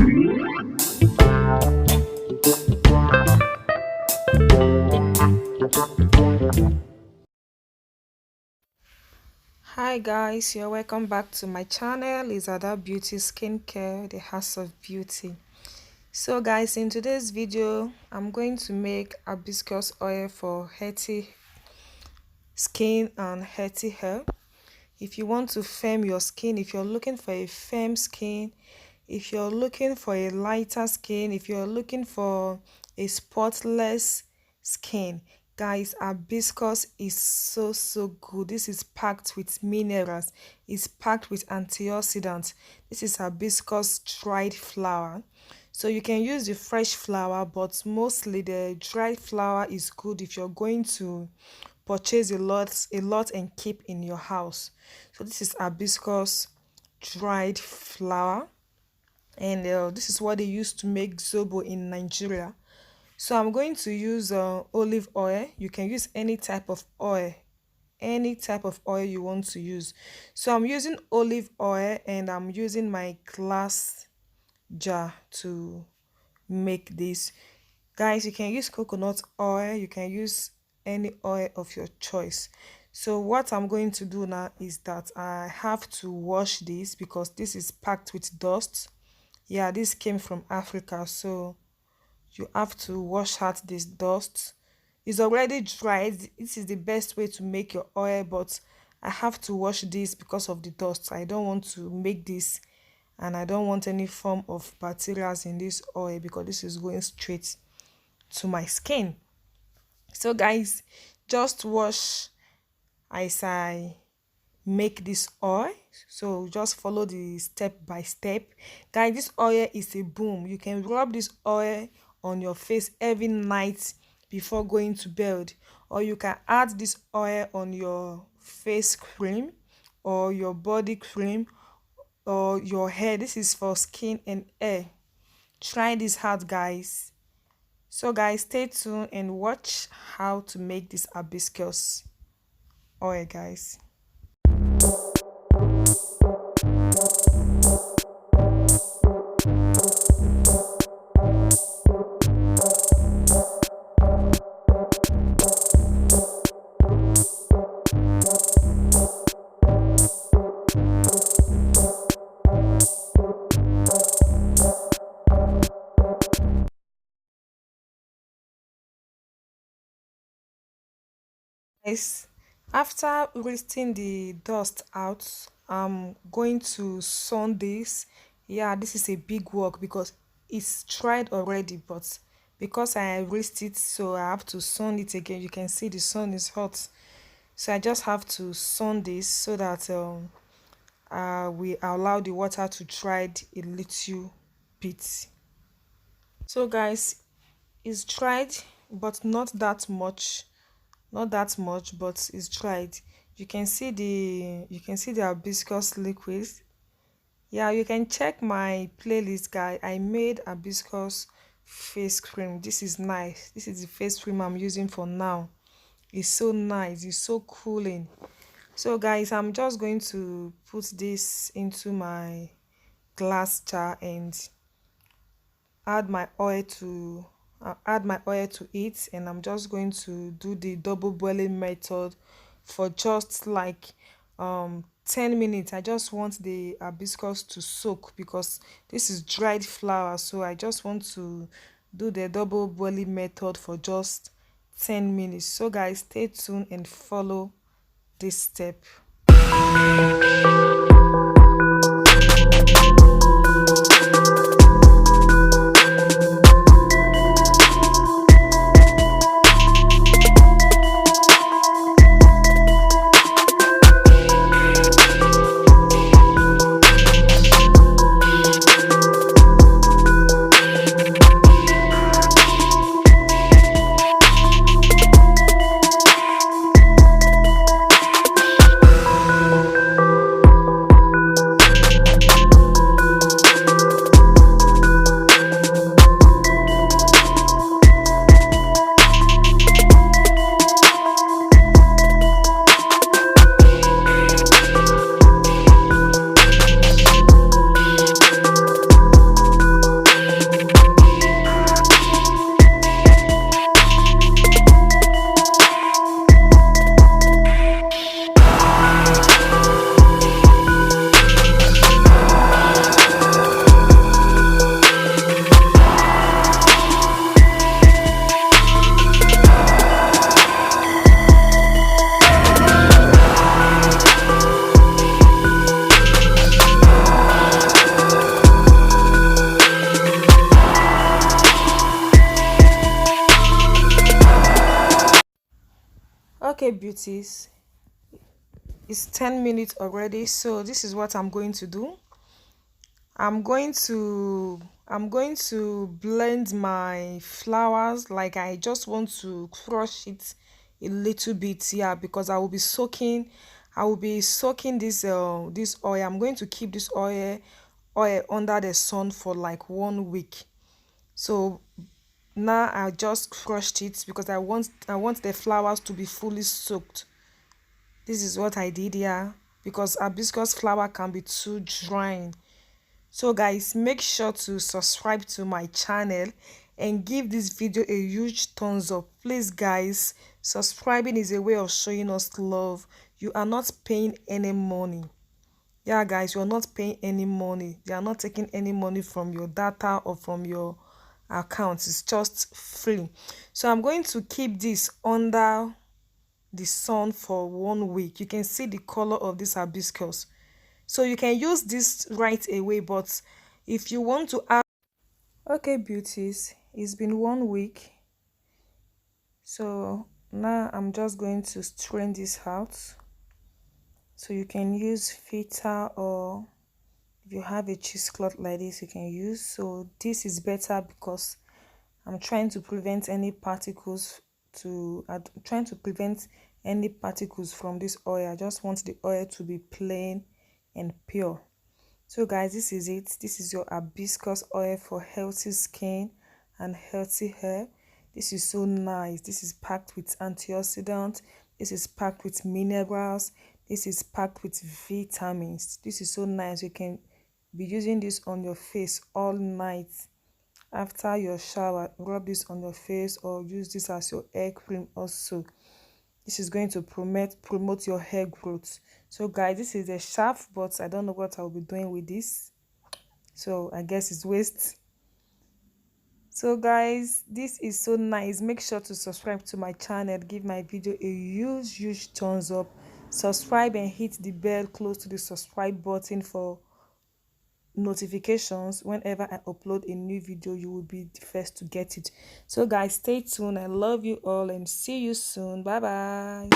Hi guys, you're welcome back to my channel. It's Ada Beauty Skincare, the house of beauty. So guys, in today's video I'm going to make hibiscus oil for healthy skin and healthy hair. If you want to firm your skin, if you're looking for a firm skin, if you're looking for a lighter skin, if you're looking for a spotless skin, guys, hibiscus is so good. This is packed with minerals, it's packed with antioxidants. This is hibiscus dried flower, so you can use the fresh flower, but mostly the dried flower is good if you're going to purchase a lot and keep in your house. So this is hibiscus dried flower, and this is what they use to make zobo in Nigeria. So I'm going to use olive oil. You can use any type of oil, any type of oil you want to use. So I'm using olive oil, and I'm using my glass jar to make this. Guys, you can use coconut oil, you can use any oil of your choice. So what I'm going to do now is that I have to wash this because this is packed with dust. Yeah, this came from Africa, so you have to wash out this dust. It's already dried. This is the best way to make your oil, but I have to wash this because of the dust. I don't want to make this, and I don't want any form of bacteria in this oil because this is going straight to my skin. So guys, just wash as I make this oil. So just follow the step by step. Guys, this oil is a boom. You can rub this oil on your face every night before going to bed, or you can add this oil on your face cream or your body cream or your hair. This is for skin and hair. Try this out, guys. So guys, stay tuned and watch how to make this hibiscus oil, guys. Guys, after rinsing the dust out, I'm going to sun this. Yeah, this is a big work because it's dried already, but because I rinsed it, so I have to sun it again. You can see the sun is hot, so I just have to sun this so that we allow the water to dry a little bit. So guys, it's dried, but not that much, but it's dried. You can see the hibiscus liquid. Yeah, you can check my playlist, guy. I made hibiscus face cream. This is nice. This is the face cream I'm using for now. It's so nice, it's so cooling. So guys, I'm just going to put this into my glass jar and add my oil to it, and I'm just going to do the double boiling method for just like 10 minutes. I just want the hibiscus to soak because this is dried flower, so I just want to do the double boiling method for just 10 minutes. So guys, stay tuned and follow this step. Okay, beauties, it's 10 minutes already, so this is what I'm going to do. I'm going to blend my flowers. Like, I just want to crush it a little bit, yeah, because I will be soaking this oil. I'm going to keep this oil under the sun for like 1 week. So now I just crushed it because I want the flowers to be fully soaked. This is what I did here, because hibiscus flower can be too drying. So guys, make sure to subscribe to my channel and give this video a huge thumbs up. Please guys, subscribing is a way of showing us love. You are not paying any money. Yeah guys, you're not paying any money. They are not taking any money from your data or from your account. It's just free. So I'm going to keep this under the sun for 1 week. You can see the color of this hibiscus, so you can use this right away. But if you want to add, okay beauties, it's been 1 week, so now I'm just going to strain this out. So you can use filter, or if you have a cheesecloth like this, you can use. So this is better because I'm trying to prevent any particles trying to prevent any particles from this oil. I just want the oil to be plain and pure. So guys, this is it. This is your hibiscus oil for healthy skin and healthy hair. This is so nice. This is packed with antioxidants. This is packed with minerals. This is packed with vitamins. This is so nice. You can be using this on your face all night. After your shower, rub this on your face or use this as your hair cream also. This is going to promote your hair growth. So guys, this is a shaft, but I don't know what I'll be doing with this, so I guess it's waste. So guys, this is so nice. Make sure to subscribe to my channel, give my video a huge thumbs up, subscribe and hit the bell close to the subscribe button for notifications. Whenever I upload a new video, you will be the first to get it. So guys, stay tuned. I love you all and see you soon. Bye bye.